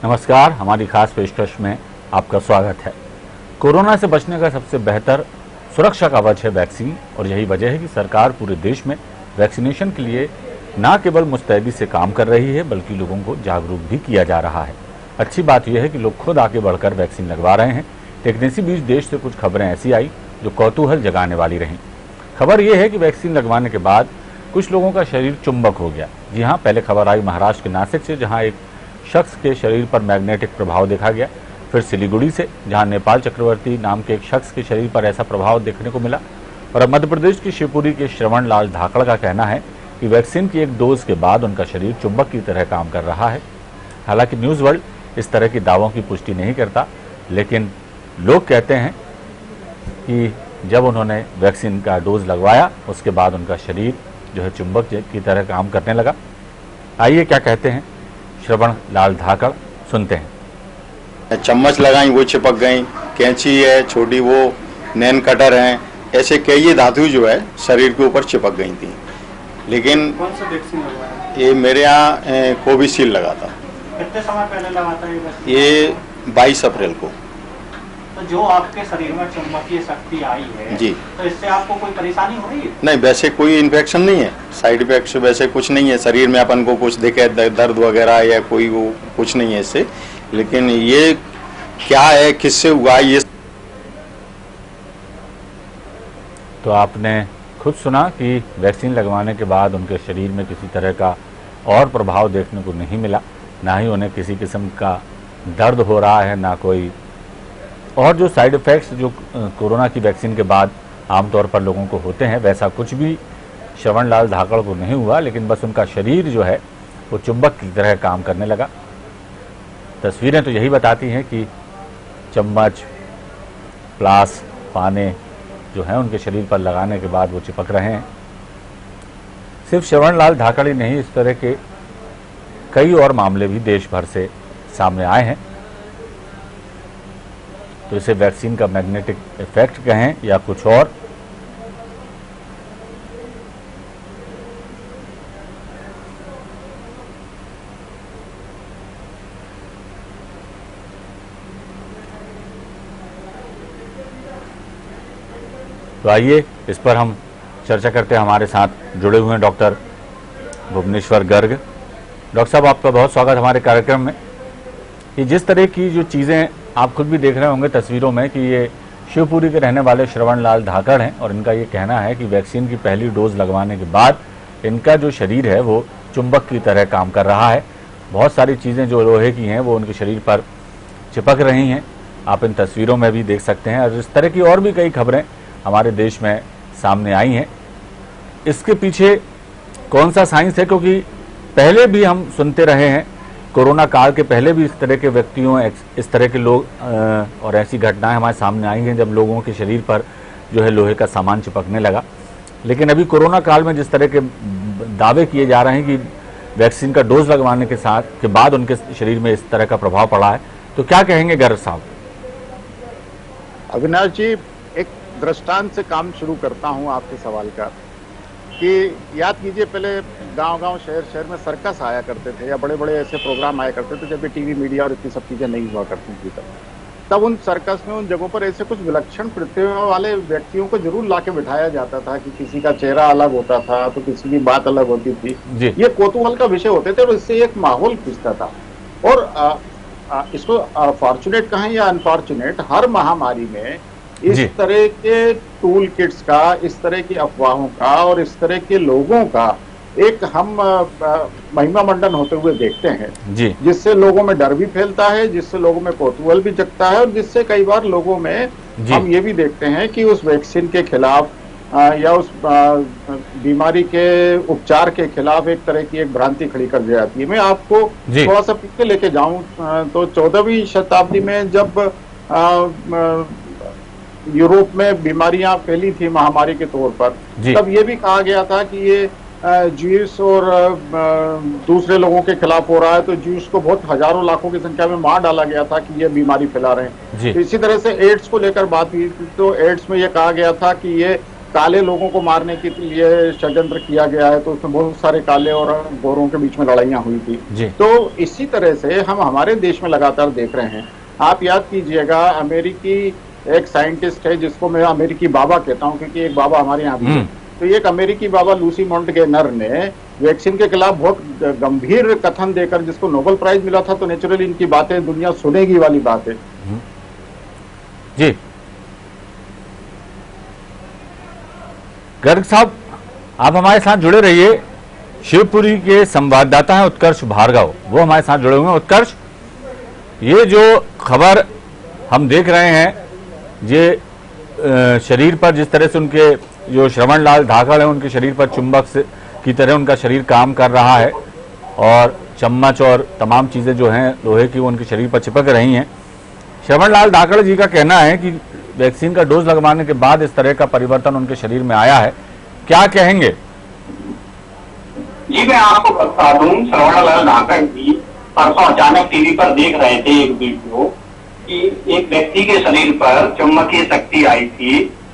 नमस्कार, हमारी खास पेशकश में आपका स्वागत है। कोरोना से बचने का सबसे बेहतर सुरक्षा कवच है वैक्सीन, और यही वजह है कि सरकार पूरे देश में वैक्सीनेशन के लिए न केवल मुस्तैदी से काम कर रही है बल्कि लोगों को जागरूक भी किया जा रहा है। अच्छी बात यह है कि लोग खुद आगे बढ़कर वैक्सीन लगवा रहे हैं। लेकिन इसी बीच देश से कुछ खबरें ऐसी आई जो कौतूहल जगाने वाली रहीं। खबर यह है कि वैक्सीन लगवाने के बाद कुछ लोगों का शरीर चुंबक हो गया। जी हाँ, पहले खबर आई महाराष्ट्र के नासिक से, जहाँ एक शख्स के शरीर पर मैग्नेटिक प्रभाव देखा गया। फिर सिलीगुड़ी से, जहां नेपाल चक्रवर्ती नाम के एक शख्स के शरीर पर ऐसा प्रभाव देखने को मिला। और अब मध्य प्रदेश की शिवपुरी के श्रवण लाल धाकड़ का कहना है कि वैक्सीन की एक डोज के बाद उनका शरीर चुंबक की तरह काम कर रहा है। हालांकि न्यूज़ वर्ल्ड इस तरह की दावों की पुष्टि नहीं करता, लेकिन लोग कहते हैं कि जब उन्होंने वैक्सीन का डोज लगवाया उसके बाद उनका शरीर जो है चुंबक की तरह काम करने लगा। आइए क्या कहते हैं श्रवण लाल धाकड़, सुनते हैं। चम्मच लगाई वो चिपक गई, कैंची है छोटी वो नैन कटर है, ऐसे कई धातु जो है शरीर के ऊपर चिपक गई थी। लेकिन कौन सा वैक्सीन लगवाया? ये मेरे यहाँ कोविशील्ड लगा था। कितने समय पहले लगा था ये वैक्सीन? ये 22 अप्रैल को। तो जो आपके शरीर में चुंबकीय शक्ति आई है जी, तो इससे आपको कोई परेशानी हो रही है? नहीं, वैसे कोई इन्फेक्शन नहीं है, साइड इफेक्ट वैसे कुछ नहीं है। शरीर में अपन को कुछ दिखे दर्द वगैरह या कोई वो कुछ नहीं है इससे। लेकिन ये क्या है, किससे हुआ ये? तो आपने खुद सुना कि वैक्सीन लगवाने के बाद उनके शरीर में किसी तरह का और प्रभाव देखने को नहीं मिला, ना ही उन्हें किसी किस्म का दर्द हो रहा है, ना कोई और जो साइड इफ़ेक्ट्स जो कोरोना की वैक्सीन के बाद आमतौर पर लोगों को होते हैं, वैसा कुछ भी श्रवण लाल धाकड़ को नहीं हुआ। लेकिन बस उनका शरीर जो है वो चुंबक की तरह काम करने लगा। तस्वीरें तो यही बताती हैं कि चम्मच, प्लास, पाने जो हैं उनके शरीर पर लगाने के बाद वो चिपक रहे हैं। सिर्फ श्रवण लाल धाकड़ ही नहीं, इस तरह के कई और मामले भी देश भर से सामने आए हैं। तो इसे वैक्सीन का मैग्नेटिक इफेक्ट कहें या कुछ और, तो आइए इस पर हम चर्चा करते हैं। हमारे साथ जुड़े हुए हैं डॉक्टर भुवनेश्वर गर्ग। डॉक्टर साहब, आपका बहुत स्वागत हमारे कार्यक्रम में। कि जिस तरह की जो चीज़ें आप खुद भी देख रहे होंगे तस्वीरों में कि ये शिवपुरी के रहने वाले श्रवण लाल धाकड़ हैं, और इनका ये कहना है कि वैक्सीन की पहली डोज लगवाने के बाद इनका जो शरीर है वो चुंबक की तरह काम कर रहा है। बहुत सारी चीज़ें जो लोहे की हैं वो उनके शरीर पर चिपक रही हैं, आप इन तस्वीरों में भी देख सकते हैं। और इस तरह की और भी कई खबरें हमारे देश में सामने आई हैं। इसके पीछे कौन सा साइंस है? क्योंकि पहले भी हम सुनते रहे हैं, कोरोना काल के पहले भी इस तरह के व्यक्तियों, इस तरह के लोग और ऐसी घटनाएं हमारे सामने आई हैं जब लोगों के शरीर पर जो है लोहे का सामान चिपकने लगा। लेकिन अभी कोरोना काल में जिस तरह के दावे किए जा रहे हैं कि वैक्सीन का डोज लगवाने के बाद उनके शरीर में इस तरह का प्रभाव पड़ा है, तो क्या कहेंगे गर्ग साहब? अविनाश जी, एक दृष्टांत से काम शुरू करता हूं आपके सवाल का कि याद कीजिए, पहले गांव-गांव, शहर-शहर में सर्कस आया करते थे या बड़े-बड़े ऐसे प्रोग्राम आया करते थे जब भी टीवी, मीडिया और इतनी सब चीजें नहीं हुआ करती थी। तब उन सर्कस में, उन जगहों पर ऐसे कुछ विलक्षण प्रतिभा वाले व्यक्तियों को जरूर लाके बिठाया जाता था कि किसी का चेहरा अलग होता था तो किसी की बात अलग होती थी। ये कौतूहल का विषय होते थे और इससे एक माहौल खिंचता था। और इसको फॉर्चुनेट कहें या अनफॉर्चुनेट, हर महामारी में इस तरह के टूल किट्स का, इस तरह की अफवाहों का और इस तरह के लोगों का एक हम महिमा मंडन होते हुए देखते हैं, जिससे लोगों में डर भी फैलता है, जिससे लोगों में कौतूहल भी जगता है और जिससे कई बार लोगों में हम ये भी देखते हैं कि उस वैक्सीन के खिलाफ या उस बीमारी के उपचार के खिलाफ एक तरह की एक भ्रांति खड़ी कर दी जाती है। मैं आपको थोड़ा सा पीछे लेके जाऊं तो 14वीं शताब्दी में जब यूरोप में बीमारियां फैली थी महामारी के तौर पर, तब ये भी कहा गया था कि ये ज्यूस और दूसरे लोगों के खिलाफ हो रहा है, तो ज्यूस को बहुत हजारों लाखों की संख्या में मार डाला गया था कि ये बीमारी फैला रहे हैं। तो इसी तरह से एड्स को लेकर बात हुई, तो एड्स में ये कहा गया था कि ये काले लोगों को मारने के लिए षड्यंत्र किया गया है, तो उसमें बहुत सारे काले और गोरों के बीच में लड़ाइयां हुई थी। तो इसी तरह से हम हमारे देश में लगातार देख रहे हैं। आप याद कीजिएगा, अमेरिकी एक साइंटिस्ट है जिसको मैं अमेरिकी बाबा कहता हूं, क्योंकि एक बाबा हमारे यहाँ भी है। तो एक अमेरिकी बाबा लूसी मोंटगेनर ने वैक्सीन के खिलाफ बहुत गंभीर कथन देकर जिसको नोबेल प्राइज मिला था, तो नेचुरली इनकी बातें दुनिया सुनेगी वाली बात है। जी गर्ग साहब, आप हमारे साथ जुड़े रहिए। शिवपुरी के संवाददाता हैं उत्कर्ष भार्गव, वो हमारे साथ जुड़े हुए हैं। उत्कर्ष, ये जो खबर हम देख रहे हैं, ये शरीर पर जिस तरह से उनके जो श्रवण लाल धाकड़ है, उनके शरीर पर चुंबक से की तरह उनका शरीर काम कर रहा है और चम्मच और तमाम चीजें जो हैं लोहे की वो उनके शरीर पर चिपक रही हैं। श्रवण लाल धाकड़ जी का कहना है कि वैक्सीन का डोज लगवाने के बाद इस तरह का परिवर्तन उनके शरीर में आया है, क्या कहेंगे? जी मैं आपको बता दूं, श्रवण लाल धाकड़ जी परसों अचानक टीवी पर देख रहे थे एक वीडियो कि एक व्यक्ति के शरीर पर चुंबकीय शक्ति आई थी।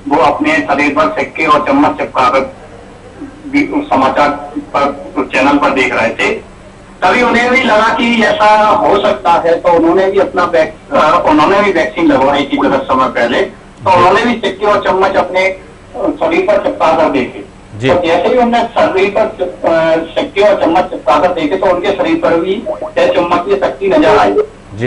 वो अपने शरीर पर सिक्के और चम्मच चिपकाकर समाचार पर चैनल पर देख रहे थे। तभी उन्हें भी लगा कि ऐसा हो सकता है, तो उन्होंने भी वैक्सीन लगवाई थी कुछ समय पहले। तो उन्होंने भी सिक्के और चम्मच अपने शरीर पर चिपका कर देखे। तो जैसे ही उन्होंने शरीर पर सिक्के और चम्मच चिपका कर देखे तो उनके शरीर पर भी चुंबकीय शक्ति नजर आई।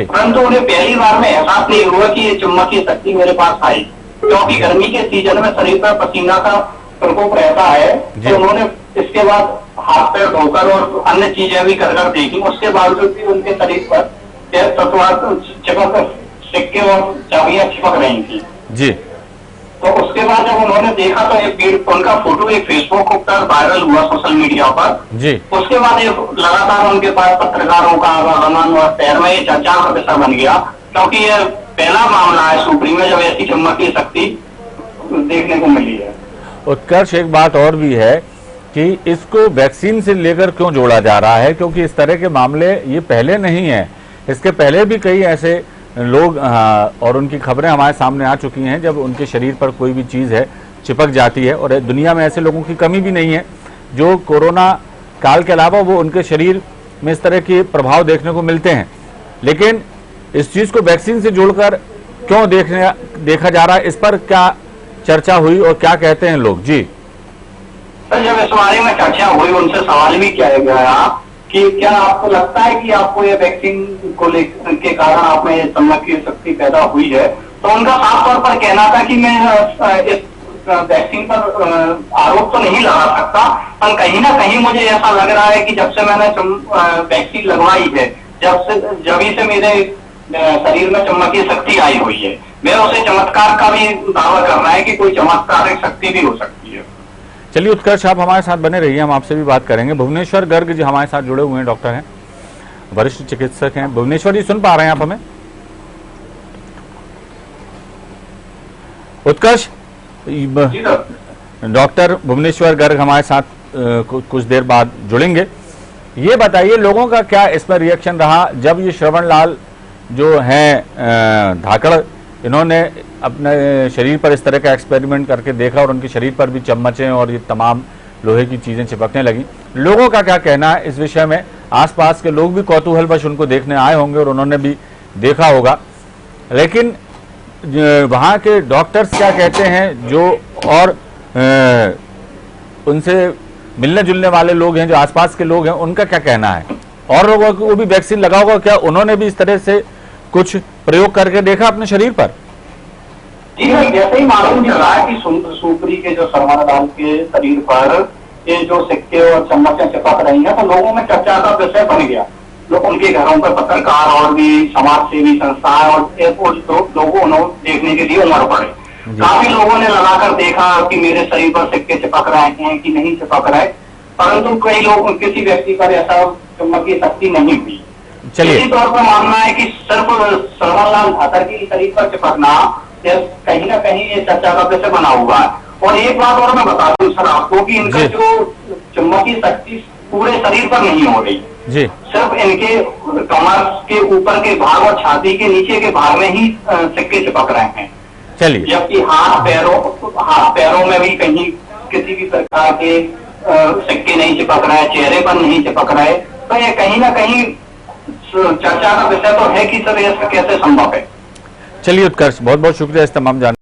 परंतु उन्हें पहली बार में एहसास नहीं हुआ कि ये चुंबकीय शक्ति मेरे पास आई, क्योंकि गर्मी के सीजन में शरीर पर पसीना का प्रकोप रहता है। तो उन्होंने इसके बाद हाथ पैर धोकर और अन्य चीजें भी कर देखी, उसके बावजूद भी उनके शरीर पर चिपक सिक्के और चाबियां चिपक रही थी। जी। तो उसके बाद जब उन्होंने देखा तो एक उनका फोटो एक फेसबुक पर वायरल हुआ सोशल मीडिया पर। जी। उसके बाद लगातार उनके पास पत्रकारों का आवागमन और शहर में ये चर्चा का विषय बन गया, क्योंकि ये पहला मामला है शिवपुरी में जब ऐसी चुंबकीय शक्ति देखने को मिली है। उत्कर्ष, एक बात और भी है कि इसको वैक्सीन से लेकर क्यों जोड़ा जा रहा है, क्योंकि इस तरह के मामले ये पहले नहीं है, इसके पहले भी कई ऐसे लोग और उनकी खबरें हमारे सामने आ चुकी हैं जब उनके शरीर पर कोई भी चीज़ है चिपक जाती है। और दुनिया में ऐसे लोगों की कमी भी नहीं है जो कोरोना काल के अलावा वो उनके शरीर में इस तरह के प्रभाव देखने को मिलते हैं। लेकिन इस चीज़ को वैक्सीन से जोड़कर क्यों देखा जा रहा है, इस पर क्या चर्चा हुई और क्या कहते हैं लोग? जी सर, जब इस बारे में चर्चा हुई उनसे सवाल भी किया गया कि क्या आपको लगता है कि आपको ये वैक्सीन को लेकर के कारण आप में चुंबकीय शक्ति पैदा हुई है, तो उनका साफ तौर पर कहना था कि मैं इस वैक्सीन पर आरोप तो नहीं लगा सकता, पर कहीं ना कहीं मुझे ऐसा लग रहा है कि जब से मैंने वैक्सीन लगवाई है, जब से मेरे शरीर में चुंबकीय शक्ति आई हुई है। मैं उसे चमत्कार का भी दावा कर रहा है कि कोई चमत्कारिक शक्ति भी हो सकती है। चलिए उत्कर्ष, आप हमारे साथ बने रहिए, हम आपसे भी बात करेंगे। भुवनेश्वर गर्ग जी हमारे साथ जुड़े हुए हैं, डॉक्टर हैं, वरिष्ठ चिकित्सक हैं। भुवनेश्वर जी, सुन पा रहे हैं आप हमें? उत्कर्ष, डॉक्टर भुवनेश्वर गर्ग हमारे साथ कुछ देर बाद जुड़ेंगे। ये बताइए लोगों का क्या इस पर रिएक्शन रहा जब ये श्रवण लाल जो हैं धाकड़, इन्होंने अपने शरीर पर इस तरह का एक्सपेरिमेंट करके देखा और उनके शरीर पर भी चम्मचें और ये तमाम लोहे की चीजें चिपकने लगी। लोगों का क्या कहना है इस विषय में? आसपास के लोग भी कौतूहलवश उनको देखने आए होंगे और उन्होंने भी देखा होगा, लेकिन वहाँ के डॉक्टर्स क्या कहते हैं जो और उनसे मिलने जुलने वाले लोग हैं, जो आसपास के लोग हैं, उनका क्या कहना है? और लोगों को भी वैक्सीन लगा होगा, क्या उन्होंने भी इस तरह से कुछ प्रयोग करके देखा अपने शरीर पर? जी हाँ, जैसे ही मालूम चल रहा है कि शिवपुरी के जो श्रवण लाल के शरीर पर ये जो सिक्के और चम्मचें चिपक रही हैं, तो लोगों में चर्चा का विषय बन गया। लोग उनके घरों पर पत्रकार और भी समाज सेवी संस्थाएं और लोगों देखने के लिए उमड़ पड़े। काफी लोगों ने लगाकर देखा कि मेरे शरीर पर सिक्के चिपक रहे हैं कि नहीं चिपक रहे, परंतु कई लोग किसी व्यक्ति पर ऐसा चुंबकीय शक्ति नहीं हुई। इसी तौर पर मानना है कि सिर्फ श्रवण लाल धाकड़ के शरीर पर चिपकना कहीं ना कहीं ये चर्चा का विषय बना हुआ है। और एक बात और मैं बता दूं सर आपको कि इनका जो चुंबकीय शक्ति पूरे शरीर पर नहीं हो रही जी, सिर्फ इनके कमर के ऊपर के भाग और छाती के नीचे के भाग में ही सिक्के चिपक रहे हैं। चलिए। जबकि हाथ पैरों में भी कहीं किसी भी प्रकार के सिक्के नहीं चिपक रहे, चेहरे पर नहीं चिपक रहे, तो ये कहीं ना कहीं चर्चा का विषय तो है कि सर ये कैसे संभव है। चलिए उत्कर्ष, बहुत बहुत शुक्रिया इस तमाम जानकारी